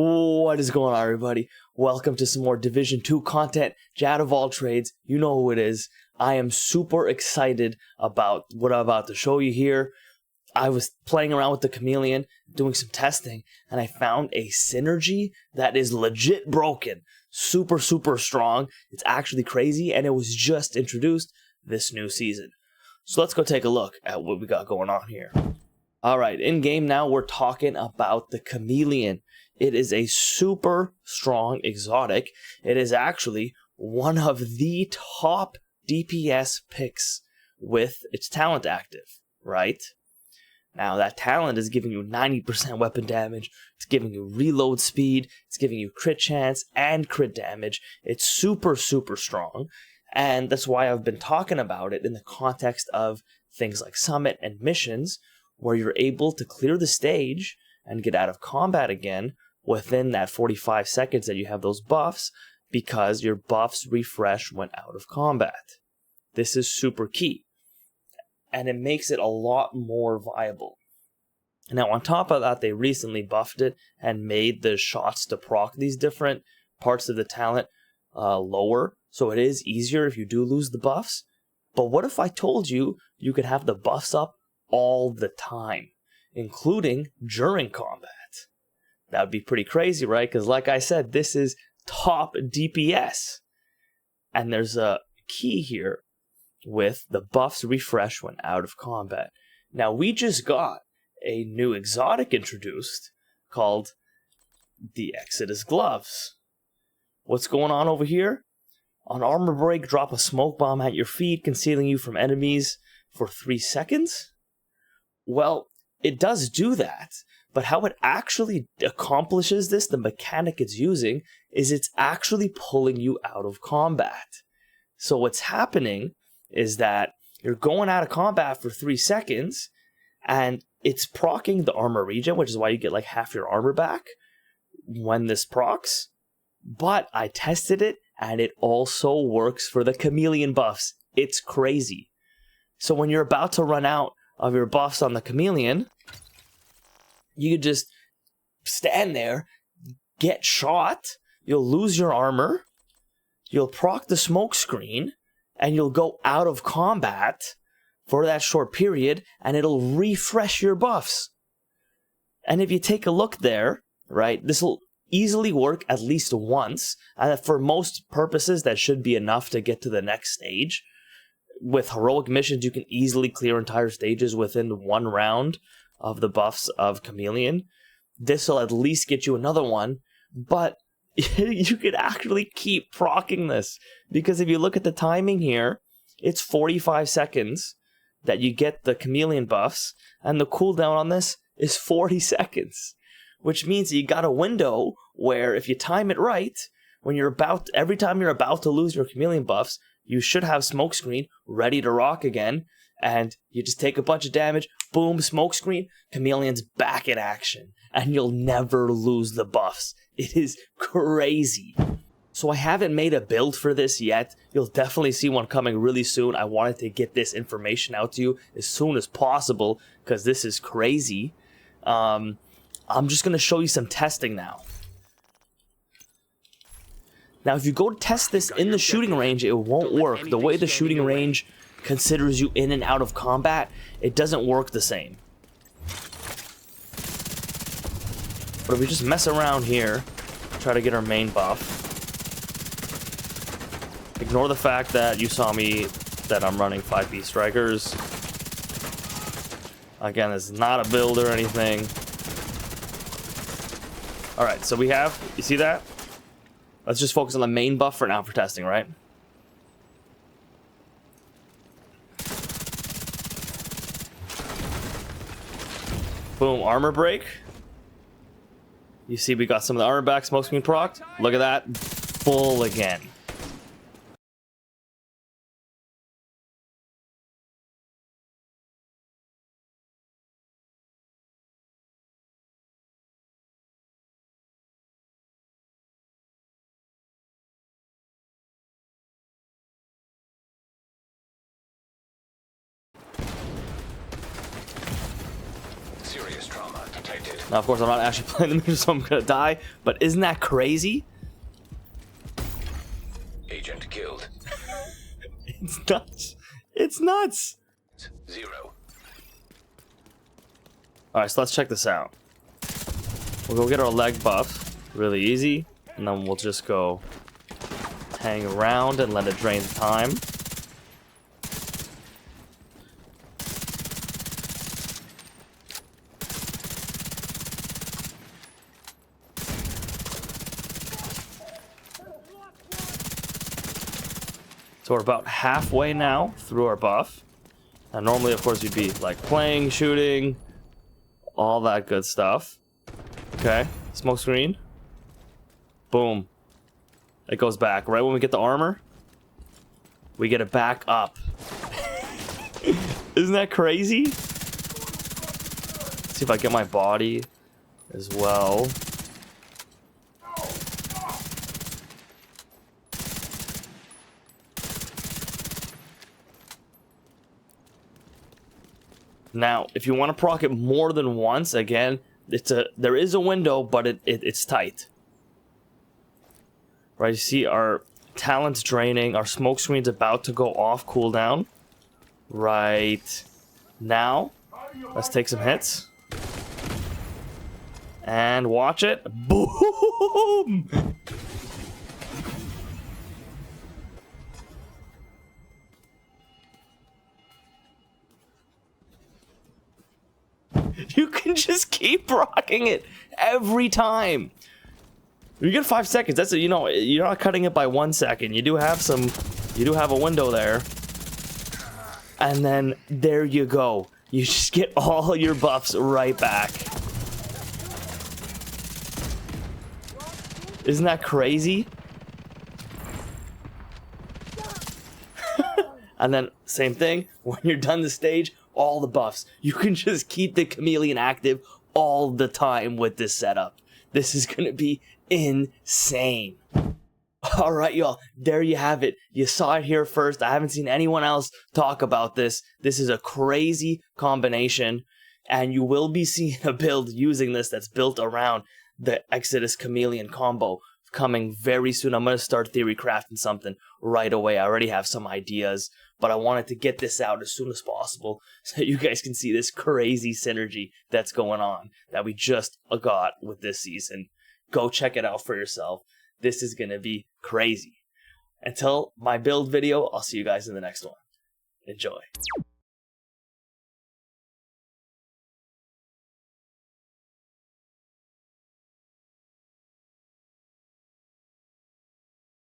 What is going on, everybody? Welcome to some more Division 2 content. Jack of all trades, you know who it is. I am super excited about what I'm about to show you here. I was playing around with the Chameleon, doing some testing, and I found a synergy that is legit broken. Super strong. It's actually crazy, and it was just introduced this new season. So let's go take a look at what we got going on here. Alright, in game now, we're talking about the Chameleon. It is a super strong exotic. It is actually one of the top DPS picks with its talent active, right? Now that talent is giving you 90% weapon damage, it's giving you reload speed, it's giving you crit chance and crit damage. It's super strong, and that's why I've been talking about it in the context of things like Summit and missions, where you're able to clear the stage and get out of combat again within that 45 seconds that you have those buffs, because your buffs refresh when out of combat. This is super key, and it makes it a lot more viable. Now on top of that, they recently buffed it and made the shots to proc these different parts of the talent lower, so it is easier if you do lose the buffs. But what if I told you you could have the buffs up all the time, including during combat? That would be pretty crazy, right? Because like I said, this is top DPS. And there's a key here with the buffs refresh when out of combat. Now, we just got a new exotic introduced called the Exodus Gloves. What's going on over here? On armor break, drop a smoke bomb at your feet, concealing you from enemies for 3 seconds. Well, it does do that, but how it actually accomplishes this, the mechanic it's using, is it's actually pulling you out of combat. So what's happening is that you're going out of combat for 3 seconds, and it's proccing the armor regen, which is why you get like half your armor back when this procs. But I tested it, and it also works for the Chameleon buffs. It's crazy. So when you're about to run out of your buffs on the Chameleon, you could just stand there, get shot, you'll lose your armor, you'll proc the smoke screen, and you'll go out of combat for that short period, and it'll refresh your buffs. And if you take a look there, right, this will easily work at least once, and for most purposes that should be enough to get to the next stage. With heroic missions, you can easily clear entire stages within 1 round of the buffs of Chameleon. This will at least get you another one, but you could actually keep proccing this, because if you look at the timing here, it's 45 seconds that you get the Chameleon buffs, and the cooldown on this is 40 seconds, which means you got a window where if you time it right, when you're every time you're about to lose your Chameleon buffs, you should have smokescreen ready to rock again, and you just take a bunch of damage, boom, smokescreen, Chameleon's back in action, and you'll never lose the buffs. It is crazy. So I haven't made a build for this yet. You'll definitely see one coming really soon. I wanted to get this information out to you as soon as possible, because this is crazy. I'm just going to show you some testing now. Now, if you go test this in the shooting range, it won't work. The way the shooting range considers you in and out of combat, it doesn't work the same. But if we just mess around here, try to get our main buff. Ignore the fact that you saw me, that I'm running 5B strikers. Again, this is not a build or anything. Alright, so we have, you see that? Let's just focus on the main buff for now for testing, right? Boom, armor break. You see we got some of the armor back, smoke screen proc. Look at that, full again. Serious trauma detected. detected. Now, of course, I'm not actually playing the mission, so I'm gonna die. But isn't that crazy? Agent killed. It's nuts. It's nuts. 0. All right, so let's check this out. We'll go get our leg buff, really easy, and then we'll just go hang around and let it drain the time. So we're about halfway now through our buff. Now normally, of course, you'd be like playing, shooting, all that good stuff. Okay, smoke screen. Boom. It goes back. Right when we get the armor, we get it back up. Isn't that crazy? Let's see if I get my body as well. Now, if you want to proc it more than once, again, there is a window, but it's tight. Right, you see our talent's draining, our smoke screen's about to go off cooldown. Right now, let's take some hits. And watch it. Boom! You can just keep rocking it every time. You get 5 seconds. That's it. You know, you're not cutting it by 1 second. You do have a window there. And then there you go. You just get all your buffs right back. Isn't that crazy? And then same thing, when you're done the stage, all the buffs. You can just keep the Chameleon active all the time with this setup. This is gonna be insane. All right, y'all, there you have it. You saw it here first. I haven't seen anyone else talk about this. This is a crazy combination, and you will be seeing a build using this that's built around the Exodus Chameleon combo coming very soon. I'm going to start theory crafting something right away. I already have some ideas, but I wanted to get this out as soon as possible so you guys can see this crazy synergy that's going on that we just got with this season. Go check it out for yourself. This is going to be crazy. Until my build video, I'll see you guys in the next one. Enjoy.